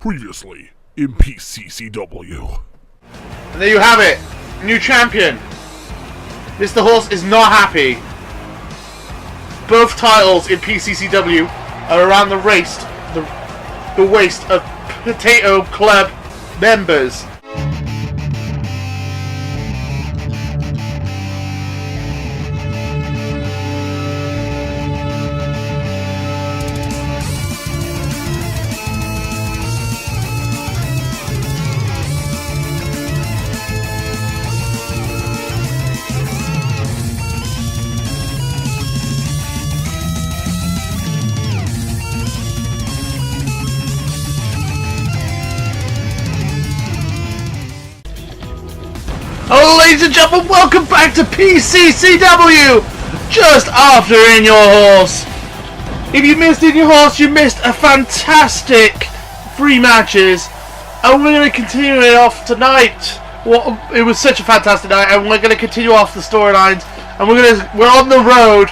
Previously in PCCW. And there you have it, new champion. Mr.Horse is not happy. Both titles in PCCW are around the waist of Potato Club members. Hello ladies and gentlemen, welcome back to PCCW! Just after In Your Horse. If you missed In Your Horse, you missed a fantastic 3 matches. And we're going to continue it off tonight. It was such a fantastic night, and we're going to continue off the storylines. And we're on the road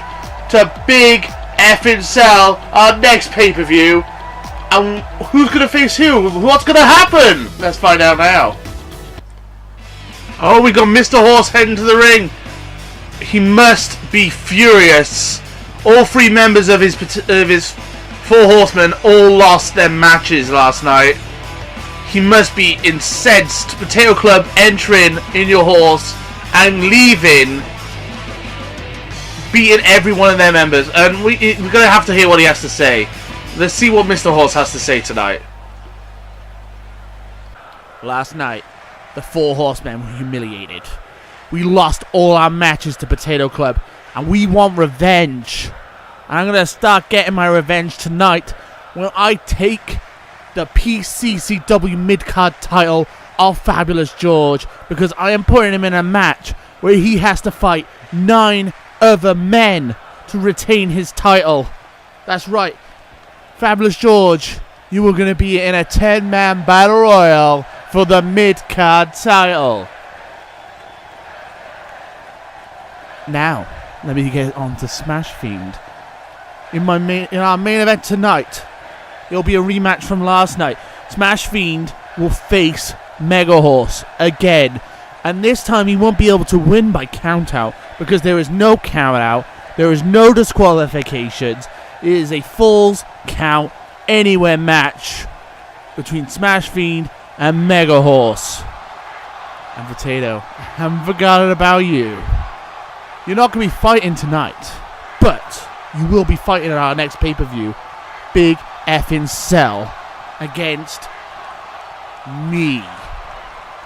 to Big Effin' Cell, our next pay-per-view. And who's going to face who? What's going to happen? Let's find out now. Oh, we got Mr.Horse heading to the ring. He must be furious. All 3 members of his 4 horsemen all lost their matches last night. He must be incensed. Potato Club entering In Your Horse and leaving, beating every one of their members. And we're going to have to hear what he has to say. Let's see what Mr.Horse has to say tonight. Last night, the 4 horsemen were humiliated. We lost all our matches to Potato Club, and we want revenge. And I'm going to start getting my revenge tonight when I take the PCCW mid-card title off Fabulous George, because I am putting him in a match where he has to fight 9 other men to retain his title. That's right. Fabulous George, you are going to be in a 10-man battle royal for the mid-card title. Now, let me get on to Smash Fiend. In our main event tonight, it'll be a rematch from last night. Smash Fiend will face Mega Horse again, and this time he won't be able to win by countout because there is no countout, there is no disqualifications. It is a Falls Count Anywhere match between Smash Fiend and Mega Horse. And Potato, I haven't forgotten about you. You're not going to be fighting tonight, but you will be fighting at our next pay-per-view, Big Effin' Cell, against me.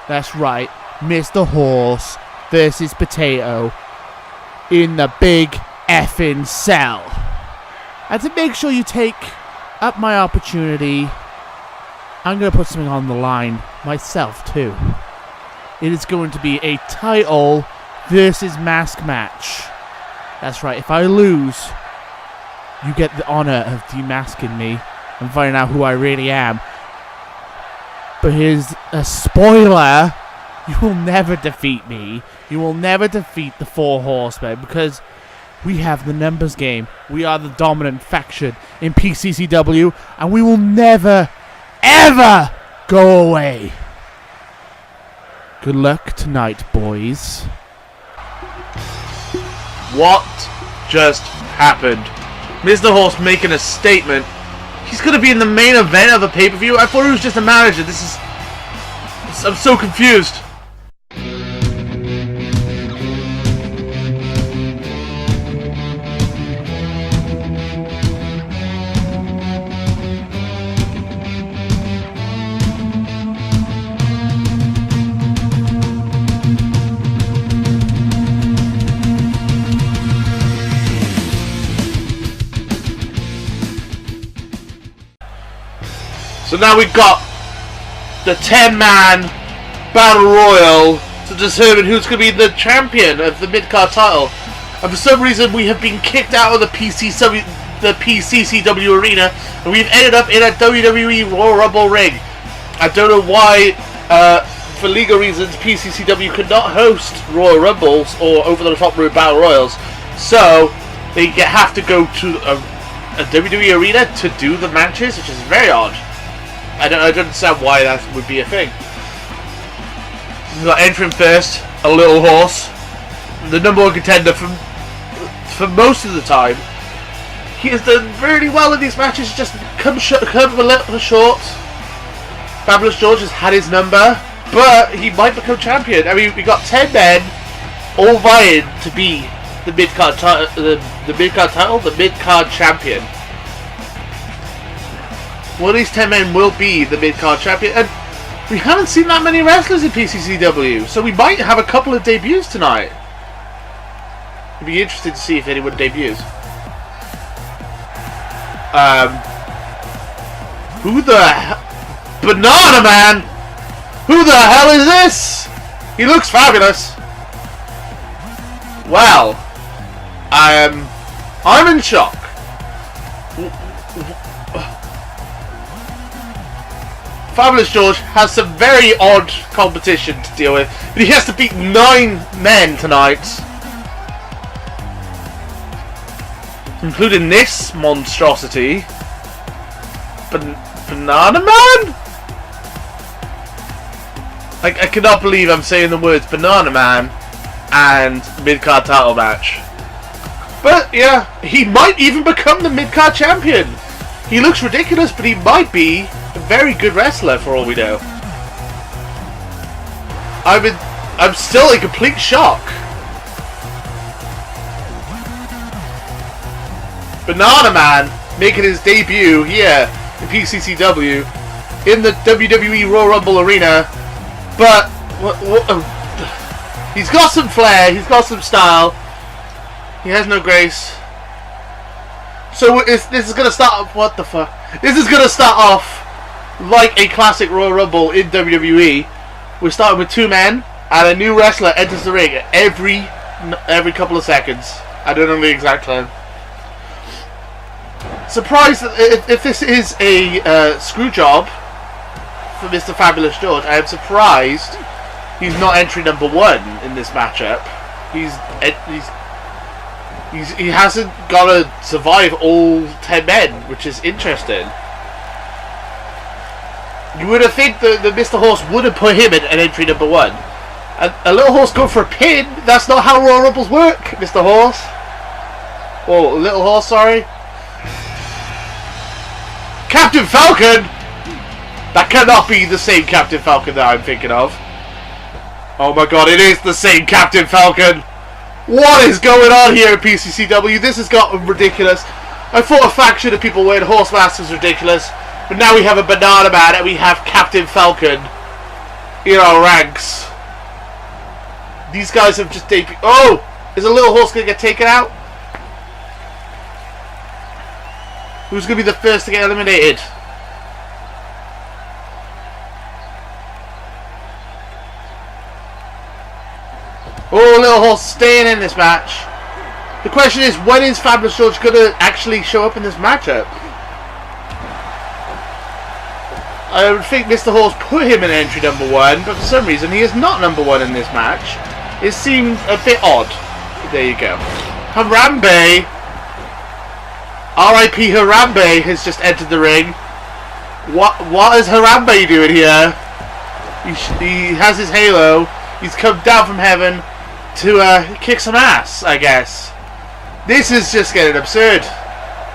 That's right, Mr. Horse versus Potato in the Big Effin' Cell. And to make sure you take up my opportunity, I'm going to put something on the line myself too. It is going to be a title versus mask match. That's right, if I lose, you get the honor of demasking me and finding out who I really am. But here's a spoiler: you will never defeat me. You will never defeat the 4 horsemen because we have the numbers game. We are the dominant faction in PCCW, and we will never, ever go away. Good luck tonight, boys. What just happened? Mr. Horse making a statement. He's going to be in the main event of a pay-per-view? I thought he was just a manager. I'm so confused. So now we've got the 10-man battle royal to determine who's going to be the champion of the mid-card title. And for some reason we have been kicked out of the PCCW arena, and we've ended up in a WWE Royal Rumble ring. I don't know why, for legal reasons, PCCW could not host Royal Rumbles or over-the-top road battle royals. So they have to go to a WWE arena to do the matches, which is very odd. I don't understand why that would be a thing. We've got entering first, a Little Horse, the number one contender for most of the time. He has done really well in these matches, just come a little short. Fabulous George has had his number, but he might become champion. I mean, we got 10 men all vying to be the mid-card the mid-card title, the mid-card champion. One of these 10 men will be the mid-card champion, and we haven't seen that many wrestlers in PCCW, so we might have a couple of debuts tonight. It'd be interesting to see if anyone debuts. Who the hell? Banana Man! Who the hell is this? He looks fabulous. Well, I'm in shock. Fabulous George has some very odd competition to deal with, but he has to beat 9 men tonight, including this monstrosity, Banana Man? I cannot believe I'm saying the words Banana Man and mid-card title match. But yeah, he might even become the mid-card champion. He looks ridiculous, but he might be a very good wrestler for all we know. I'm still in complete shock. Banana Man making his debut here in PCCW in the WWE Royal Rumble arena, but he's got some flair, he's got some style, he has no grace. So this is gonna start off. What the fuck? This is gonna start off like a classic Royal Rumble in WWE. We're starting with 2 men, and a new wrestler enters the ring every couple of seconds. I don't know the exact time. Surprised that if this is a screw job for Mr. Fabulous George, I am surprised he's not entry number 1 in this matchup. He hasn't got to survive all 10 men, which is interesting. You would have think that Mr. Horse would have put him in an entry number 1. A Little Horse go for a pin? That's not how Royal Rumbles work, Mr. Horse. Oh, Little Horse, sorry. Captain Falcon! That cannot be the same Captain Falcon that I'm thinking of. Oh my god, it is the same Captain Falcon! What is going on here at PCCW? This has gotten ridiculous. I thought a faction of people wearing horse masks was ridiculous, but now we have a Banana Man and we have Captain Falcon in our ranks. These guys have just debuted. Oh! Is a Little Horse going to get taken out? Who's going to be the first to get eliminated? Oh, Little Horse staying in this match. The question is, when is Fabulous George going to actually show up in this matchup? I would think Mr. Horse put him in entry number 1, but for some reason he is not number 1 in this match. It seems a bit odd. There you go. Harambe, R.I.P. Harambe, has just entered the ring. What is Harambe doing here? He has his halo. He's come down from heaven to kick some ass, I guess. This is just getting absurd.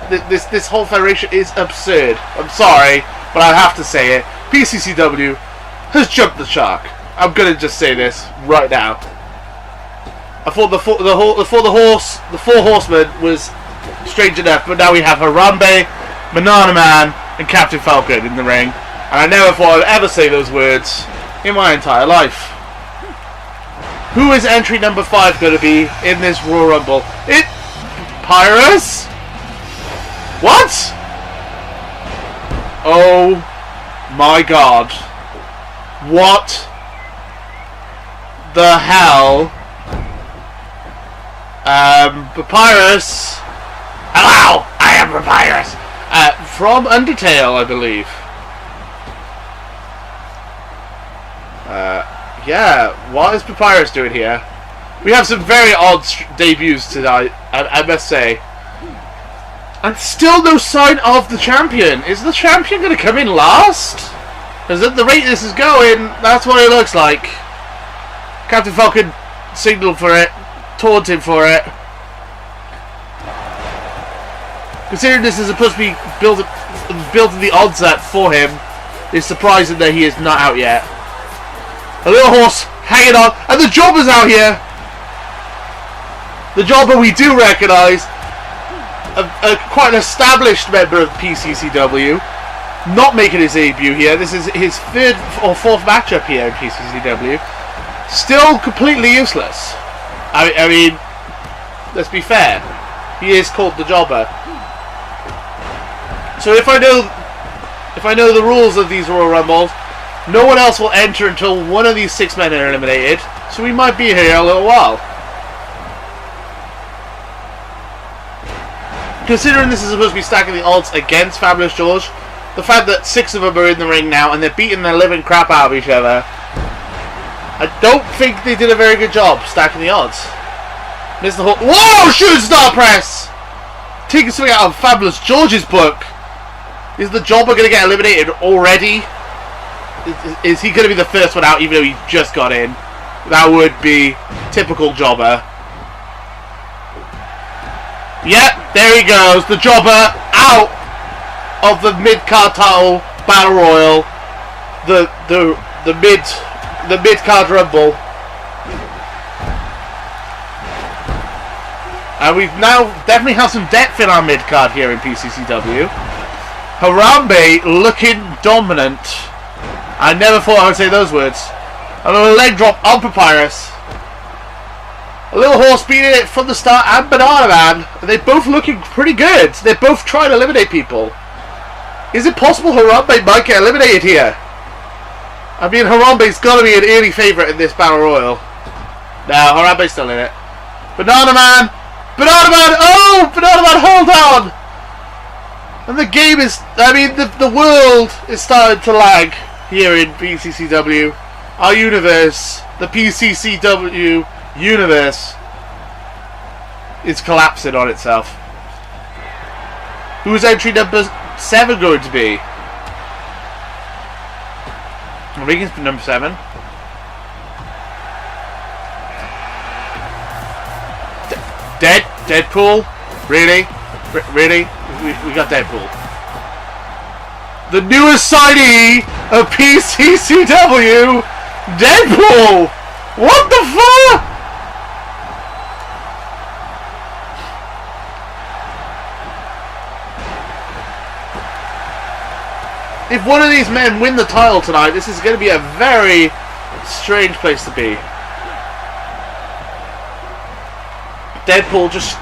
This whole federation is absurd. I'm sorry, but I have to say it. PCCW has jumped the shark. I'm gonna just say this right now. I thought the four horsemen was strange enough, but now we have Harambe, Banana Man, and Captain Falcon in the ring, and I never thought I'd ever say those words in my entire life. Who is entry number 5 going to be in this Royal Rumble? Pyrus? What? Oh my god. What the hell? Papyrus. Hello, I am Papyrus. From Undertale, I believe. Yeah, what is Papyrus doing here? We have some very odd debuts tonight, I must say. And still no sign of the champion. Is the champion going to come in last? Because at the rate this is going, that's what it looks like. Captain Falcon signaled for it, taunted for it. Considering this is supposed to be building the odds up for him, it's surprising that he is not out yet. A little horse hanging on, and the Jobber's out here. The Jobber we do recognise, quite an established member of PCCW. Not making his debut here. This is his third or fourth matchup here in PCCW. Still completely useless. I mean, let's be fair. He is called the Jobber. So if I know the rules of these Royal Rumbles, no one else will enter until one of these 6 men are eliminated. So we might be here a little while. Considering this is supposed to be stacking the odds against Fabulous George, the fact that 6 of them are in the ring now and they're beating the living crap out of each other, I don't think they did a very good job stacking the odds. Mr.Horse, whoa! Shooting star press! Taking something out of Fabulous George's book. Is the Jobber going to get eliminated already? Is he going to be the first one out even though he just got in? That would be typical Jobber. Yep, there he goes. The Jobber out of the mid-card title battle royal. The mid-card rumble. And we've now definitely have some depth in our mid-card here in PCCW. Harambe looking dominant. I never thought I would say those words. And a leg drop on Papyrus. A little horse beating it from the start, and Banana Man. They're both looking pretty good. They're both trying to eliminate people. Is it possible Harambe might get eliminated here? I mean, Harambe's got to be an early favourite in this Battle Royal. No, Harambe's still in it. Banana Man! Banana Man! Oh! Banana Man, hold on! And the game is... I mean, the world is starting to lag here in PCCW. Our universe, the PCCW universe, is collapsing on itself. Who is entry number 7 going to be? Regan's number 7. Deadpool? Really? Really? We got Deadpool. The newest signee of PCCW, Deadpool! What the fuck? If one of these men win the title tonight, this is going to be a very strange place to be. Deadpool just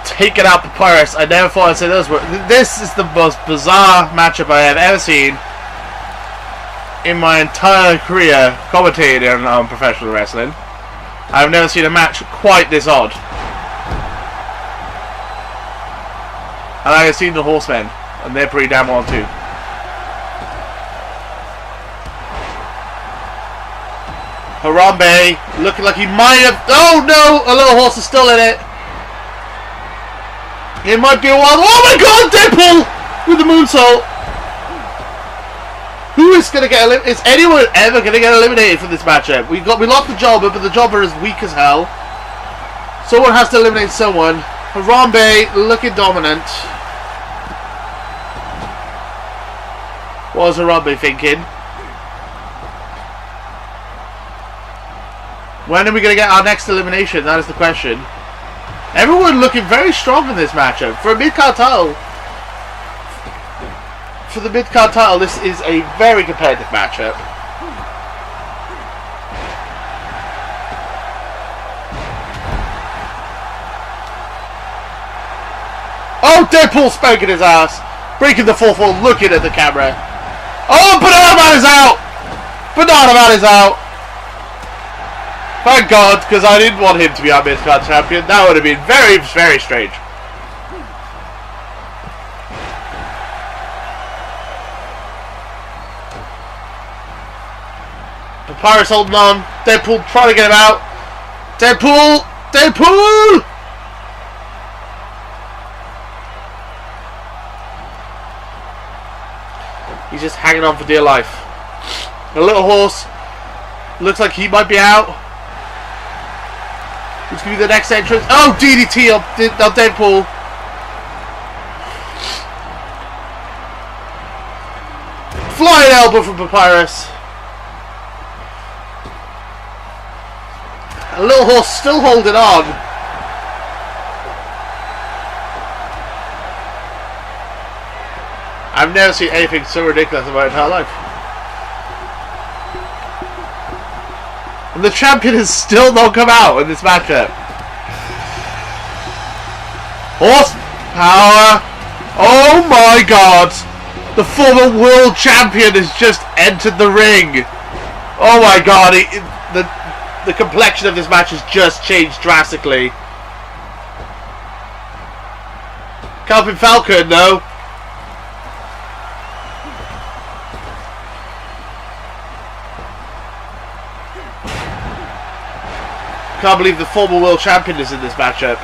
taking out Papyrus. I never thought I'd say those words. This is the most bizarre matchup I have ever seen in my entire career commentating on professional wrestling. I've never seen a match quite this odd. And I have seen the Horsemen, and they're pretty damn on too. Harambe looking like he might have... Oh no! A little horse is still in it. It might be a while... Oh my god! Deadpool! With the moonsault. Who is going to get eliminated? Is anyone ever going to get eliminated from this matchup? We lost the Jobber, but the Jobber is weak as hell. Someone has to eliminate someone. Harambe looking dominant. What was Harambe thinking? When are we going to get our next elimination? That is the question. Everyone looking very strong in this matchup. For a mid-card title... For the mid-card title, this is a very competitive matchup. Oh, Deadpool spanking his ass. Breaking the 4-4, looking at the camera. Oh, Banana Man is out! Banana Man is out! Thank God, because I didn't want him to be our mid-card champion. That would have been very, very strange. Papyrus holding on. Deadpool trying to get him out. Deadpool! Deadpool! He's just hanging on for dear life. The little horse looks like he might be out. Who's going to be the next entrance? Oh, DDT on Deadpool. Flying elbow from Papyrus. A little horse still holding on. I've never seen anything so ridiculous in my entire life. And the champion has still not come out in this matchup. Horsepower. Oh my god. The former world champion has just entered the ring. Oh my god. The complexion of this match has just changed drastically. Captain Falcon, no. Can't believe the former world champion is in this matchup.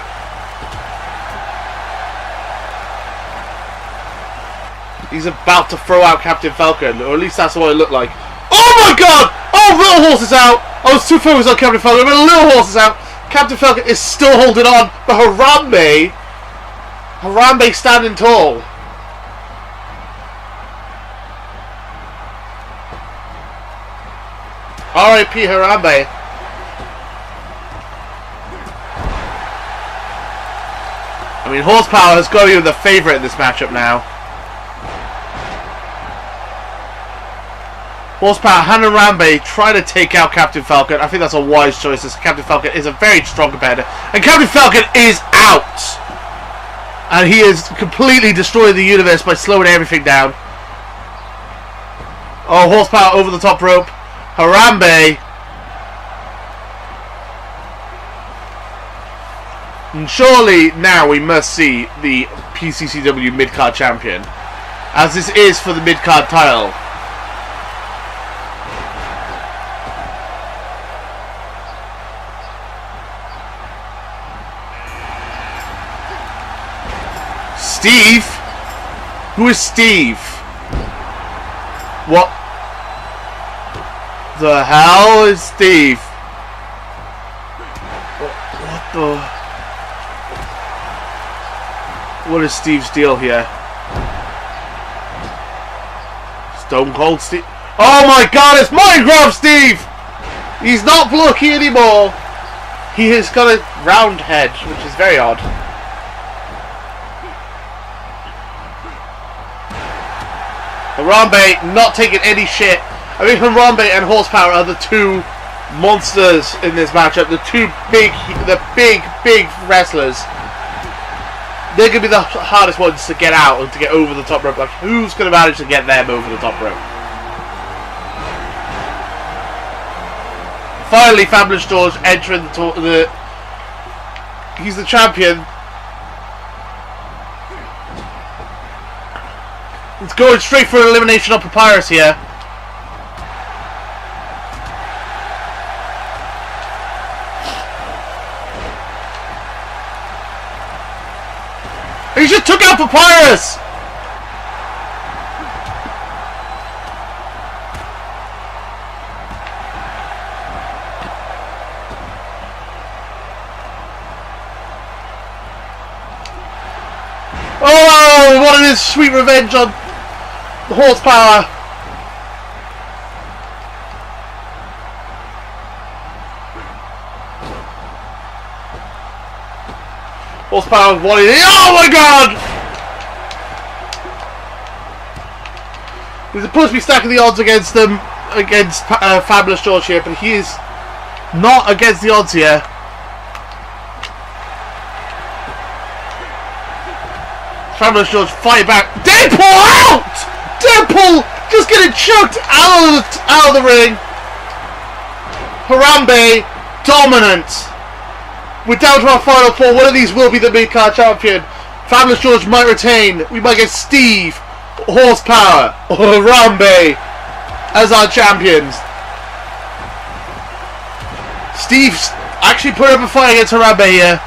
He's about to throw out Captain Falcon, or at least that's what it looked like. Oh my god! Oh, Little Horse is out! I was too focused on Captain Falcon, but Little Horse is out. Captain Falcon is still holding on, but Harambe standing tall. R.I.P. Harambe. I mean, Horsepower has got to be the favourite in this matchup now. Horsepower, Harambe try to take out Captain Falcon. I think that's a wise choice, as Captain Falcon is a very strong competitor. And Captain Falcon is out! And he is completely destroying the universe by slowing everything down. Oh, Horsepower over the top rope. Harambe. And surely now we must see the PCCW mid-card champion, as this is for the mid-card title. Steve? Who is Steve? What the hell is Steve? What the... What is Steve's deal here? Stone Cold Steve. Oh my god, it's Minecraft Steve! He's not blocky anymore. He has got a round head, which is very odd. Harambe not taking any shit. I mean, Harambe and Horsepower are the two monsters in this matchup. The big wrestlers. They're going to be the hardest ones to get out and to get over the top rope. Like, who's going to manage to get them over the top rope? Finally, Fabulous George entering the he's the champion. It's going straight for an elimination on Papyrus here. He just took out Papyrus! Oh, what is sweet revenge on the Horsepower. Horsepower wanted it. Oh my god! He's supposed to be stacking the odds against them, against Fabulous George here, but he is not against the odds here. Fabulous George fighting back. Deadpool out! Deadpool just getting chucked out of the ring. Harambe dominant. We're down to our final four. One of these will be the mid-card champion. Fabulous George might retain. We might get Steve, Horsepower, or Harambe as our champions. Steve's actually put up a fight against Harambe here.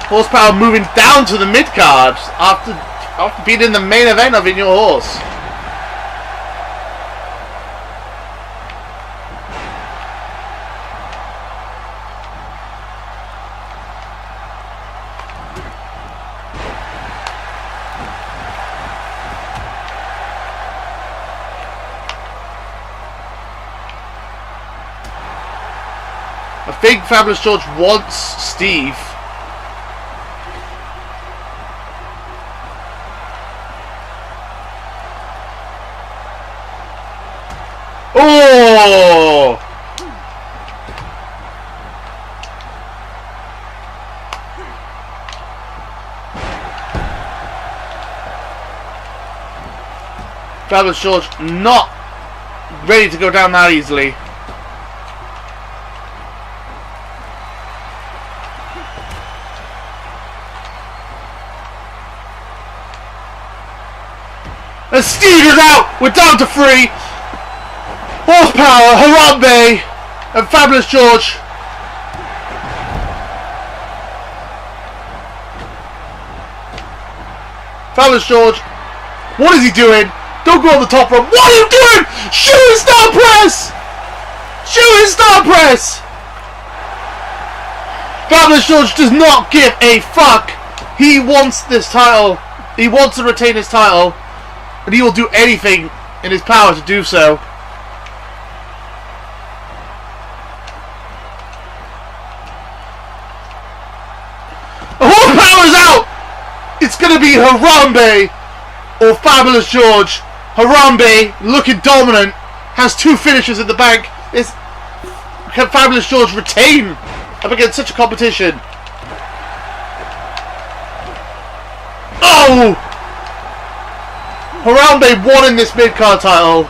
Horsepower moving down to the mid card after being in the main event of In Your Horse. I think Fabulous George wants Steve. Oh! Fabulous George not ready to go down that easily. And Steve is out! We're down to 3! Horsepower, Harambe, and Fabulous George. Fabulous George, what is he doing? Don't go on the top rope. What are you doing? Shooting star press! Shooting star press! Fabulous George does not give a fuck. He wants this title. He wants to retain his title. And he will do anything in his power to do so. Horsepower is out! It's going to be Harambe or Fabulous George. Harambe, looking dominant, has 2 finishes in the bank. Can Fabulous George retain up against such a competition? Oh! Harambe won in this mid-card title.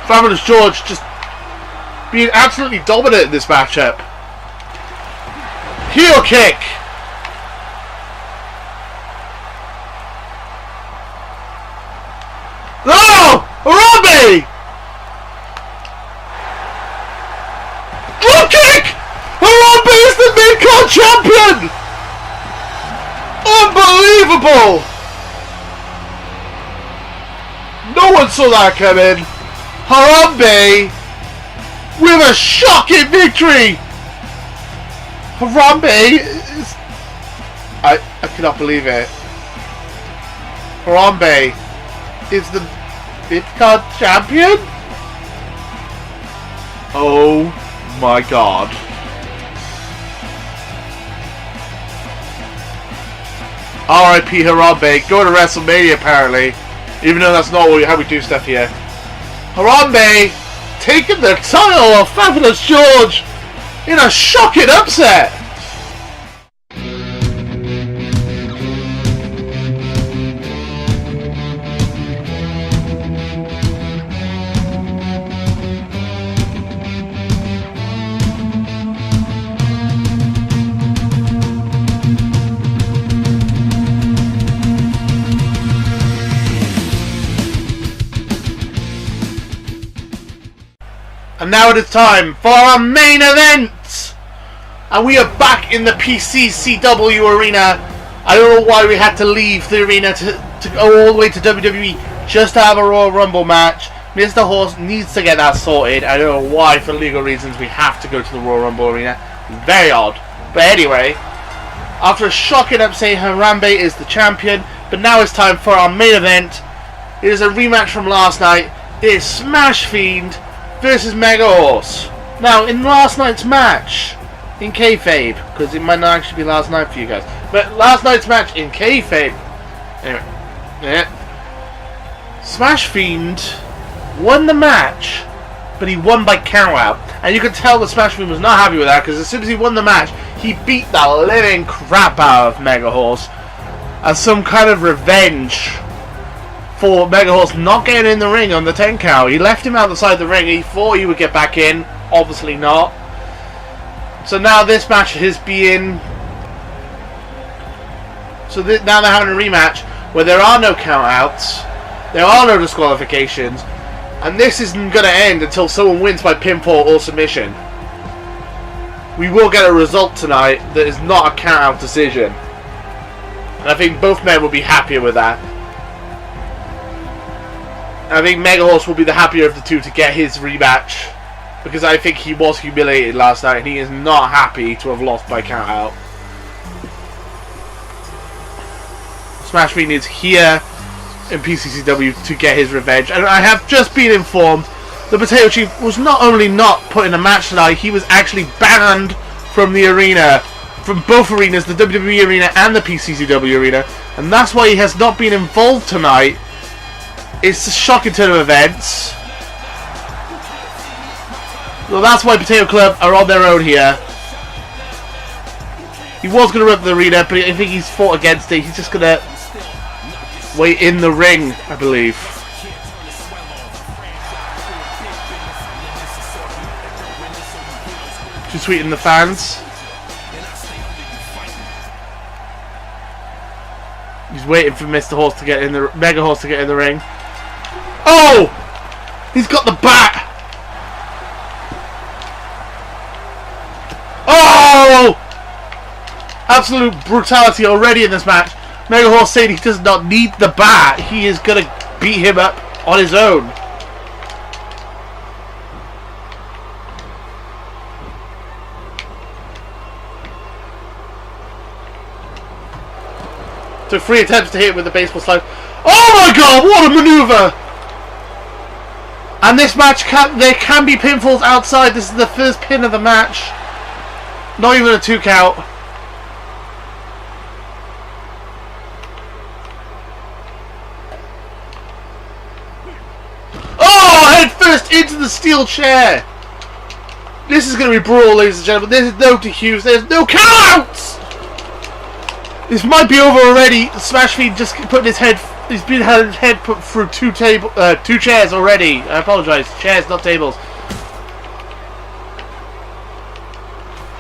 Fabulous George just being absolutely dominant in this matchup. Heel kick. Oh! Harambe! Drop kick! Harambe is the mid-card champion! Unbelievable! No one saw that coming. Harambe with a shocking victory! Harambe is... I cannot believe it. Harambe is the mid-card champion? Oh my god. R.I.P. Harambe, going to WrestleMania apparently. Even though that's not how we do stuff here. Harambe taking the title of Fabulous George in a shocking upset. And now it is time for our main event! And we are back in the PCCW arena. I don't know why we had to leave the arena to go all the way to WWE just to have a Royal Rumble match. Mr.Horse needs to get that sorted. I don't know why, for legal reasons, we have to go to the Royal Rumble arena. Very odd. But anyway, after a shocking upset, Harambe is the champion. But now it's time for our main event. It is a rematch from last night. It is Smash Fiend versus Mega Horse. Now, in last night's match, in kayfabe, because it might not actually be last night for you guys, but last night's match in kayfabe, anyway, Smash Fiend won the match, but he won by count out, and you could tell the Smash Fiend was not happy with that, because as soon as he won the match, he beat the living crap out of Mega Horse as some kind of revenge for Mega Horse not getting in the ring on the 10 count. He left him outside the ring. He thought he would get back in. Obviously not. So now this match is being... So now they're having a rematch where there are no count outs. There are no disqualifications. And this isn't going to end until someone wins by pinfall or submission. We will get a result tonight that is not a count-out decision. And I think both men will be happier with that. And I think Mega Horse will be the happier of the two to get his rematch. Because I think he was humiliated last night and he is not happy to have lost by count-out. Smash Fiend is here in PCCW to get his revenge, and I have just been informed the Potato Chief was not only not put in a match tonight, he was actually banned from the arena, from both arenas, the WWE arena and the PCCW arena, and that's why he has not been involved tonight. It's a shocking turn of events. Well, that's why Potato Club are on their own here. He was going to run the arena, but I think he's fought against it. He's just going to wait in the ring, I believe. Too sweet in the fans. He's waiting for Mr. Horse to get in the Mega Horse to get in the ring. Oh! He's got the bat! Oh! Absolute brutality already in this match. Mega Horse saying he does not need the bat. He is going to beat him up on his own. Took 3 attempts to hit with the baseball slide. Oh my god, what a maneuver! And this match, there can be pinfalls outside. This is the first pin of the match. Not even a 2 count. Head first into the steel chair. This is going to be brutal, ladies and gentlemen. There's no DQs. There's no counts. This might be over already. Smash Fiend just putting his head. He's been had his head put through 2 chairs already. I apologise. Chairs, not tables.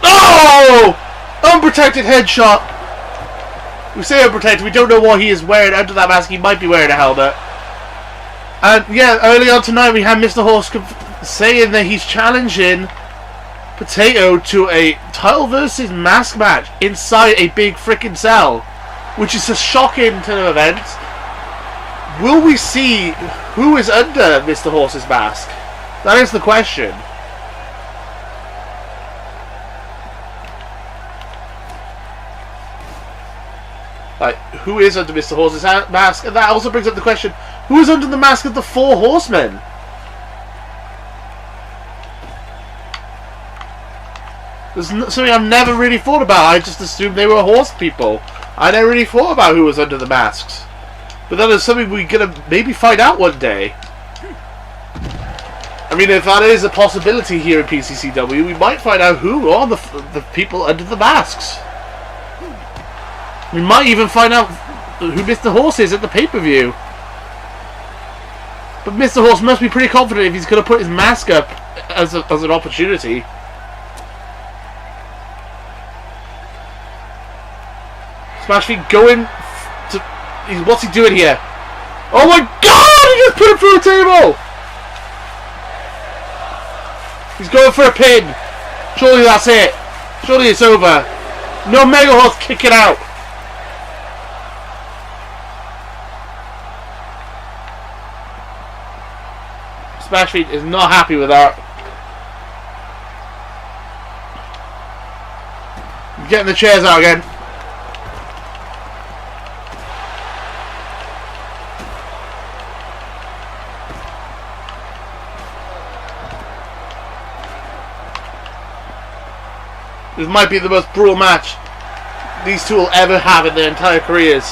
Oh! Unprotected headshot. We say unprotected. We don't know what he is wearing under that mask. He might be wearing a helmet. And yeah, early on tonight we had Mr. Horse saying that he's challenging Potato to a title versus mask match inside a big freaking cell, which is a shocking turn of events. Will we see who is under Mr. Horse's mask? That is the question. Like, who is under Mr. Horse's mask? And that also brings up the question, who is under the mask of the 4 horsemen? There's something I've never really thought about. I just assumed they were horse people. I never really thought about who was under the masks. But that is something we're going to maybe find out one day. I mean, if that is a possibility here in PCCW, we might find out who are the people under the masks. We might even find out who Mr. Horse is at the pay-per-view. But Mr. Horse must be pretty confident if he's going to put his mask up as an opportunity. Smash Fiend going to... What's he doing here? Oh my god! He just put him through a table! He's going for a pin. Surely that's it. Surely it's over. No Mega Horse kicking out. Smash Fiend is not happy with that. Getting the chairs out again. This might be the most brutal match these two will ever have in their entire careers.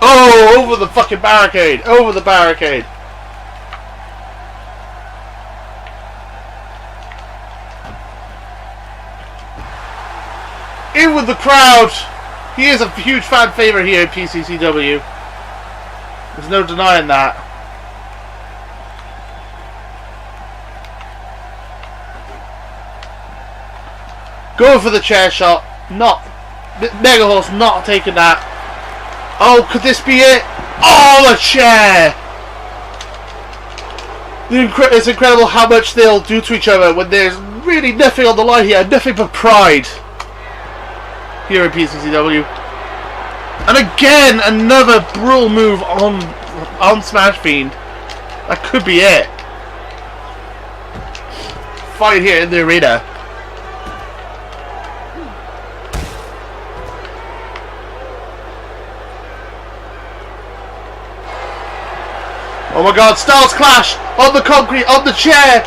Oh, over the fucking barricade! Over the barricade! In with the crowd! He is a huge fan favourite here at PCCW. There's no denying that. Going for the chair shot. Not Mega Horse not taking that. Oh, could this be it? Oh, a chair! It's incredible how much they'll do to each other when there's really nothing on the line here, nothing but pride here in PCCW. And again, another brutal move on Smash Fiend. That could be it. Fight here in the arena. Oh my god, Styles Clash on the concrete, on the chair.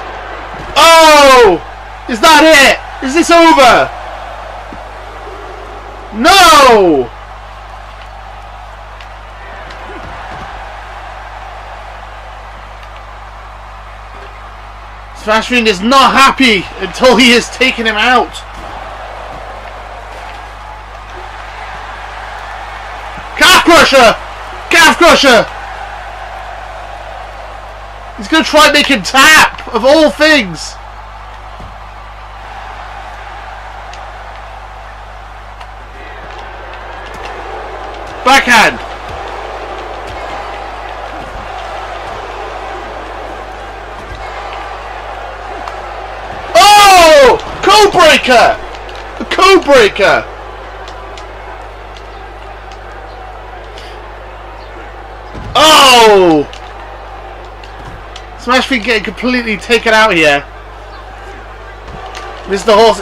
Oh! Is that it? Is this over? No! Smash Fiend is not happy until he has taken him out. Calf Crusher! Calf Crusher! He's going to try and make him tap, of all things. Backhand. Oh! Code breaker! The code breaker! Oh! Smash Fiend getting completely taken out here. Mr.Horse,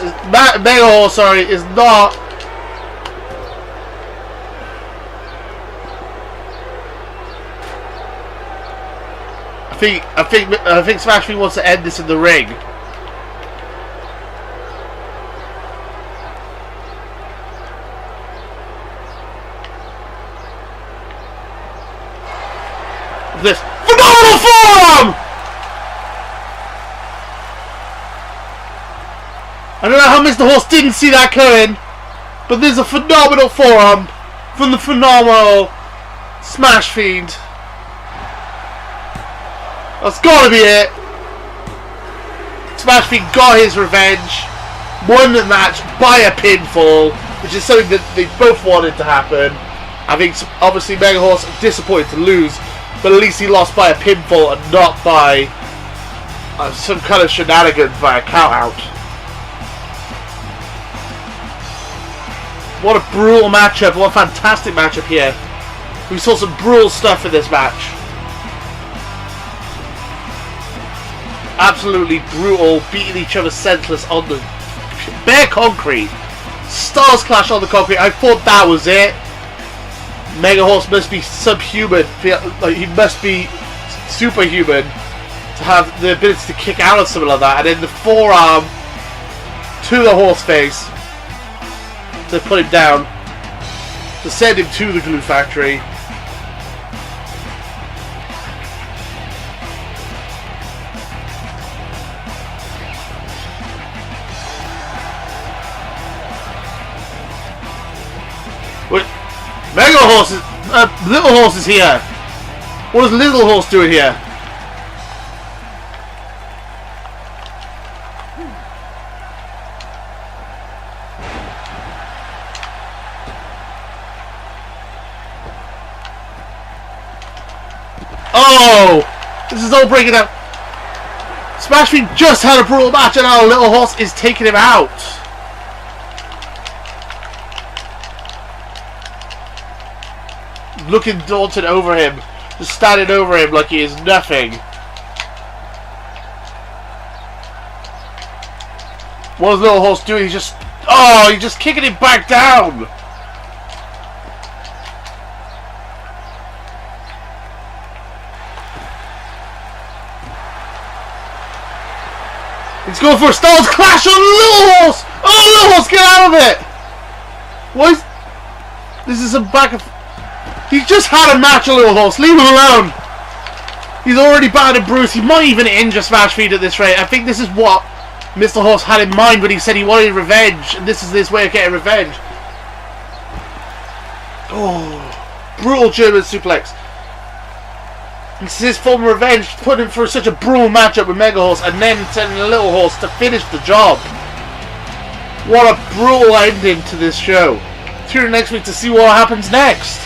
Mega Horse, sorry, is not. I think Smash Fiend wants to end this in the ring. This phenomenal forearm! I don't know how Mr. Horse didn't see that coming, but there's a phenomenal forearm from the phenomenal Smash Fiend. That's gotta be it. Smash Fiend got his revenge, won the match by a pinfall, which is something that they both wanted to happen. I think obviously Mega Horse disappointed to lose, but at least he lost by a pinfall and not by some kind of shenanigans by a count out. What a brutal matchup, what a fantastic matchup here. We saw some brutal stuff in this match. Absolutely brutal, beating each other senseless on the bare concrete. Stars Clash on the concrete, I thought that was it. Mega Horse must be subhuman, like he must be superhuman to have the ability to kick out of something like that. And then the forearm to the horse face to put him down, to send him to the glue factory. What? Mega Horse is... Little Horse is here. What is Little Horse doing here? Oh! This is all breaking down. Smash Fiend just had a brutal match and now Little Horse is taking him out. Looking daunted over him. Just standing over him like he is nothing. What is Little Horse doing? He's just... Oh, he's just kicking him back down. He's going for a Styles Clash on Little Horse! Oh, Little Horse, get out of it! What is... This is a back of... He's just had a match, a Little Horse. Leave him alone. He's already battered and bruised. He might even injure Smash Fiend at this rate. I think this is what Mr. Horse had in mind when he said he wanted revenge. And this is his way of getting revenge. Oh, brutal German suplex. This is his form of revenge, putting him through such a brutal matchup with Mega Horse and then sending a Little Horse to finish the job. What a brutal ending to this show. Tune in next week to see what happens next.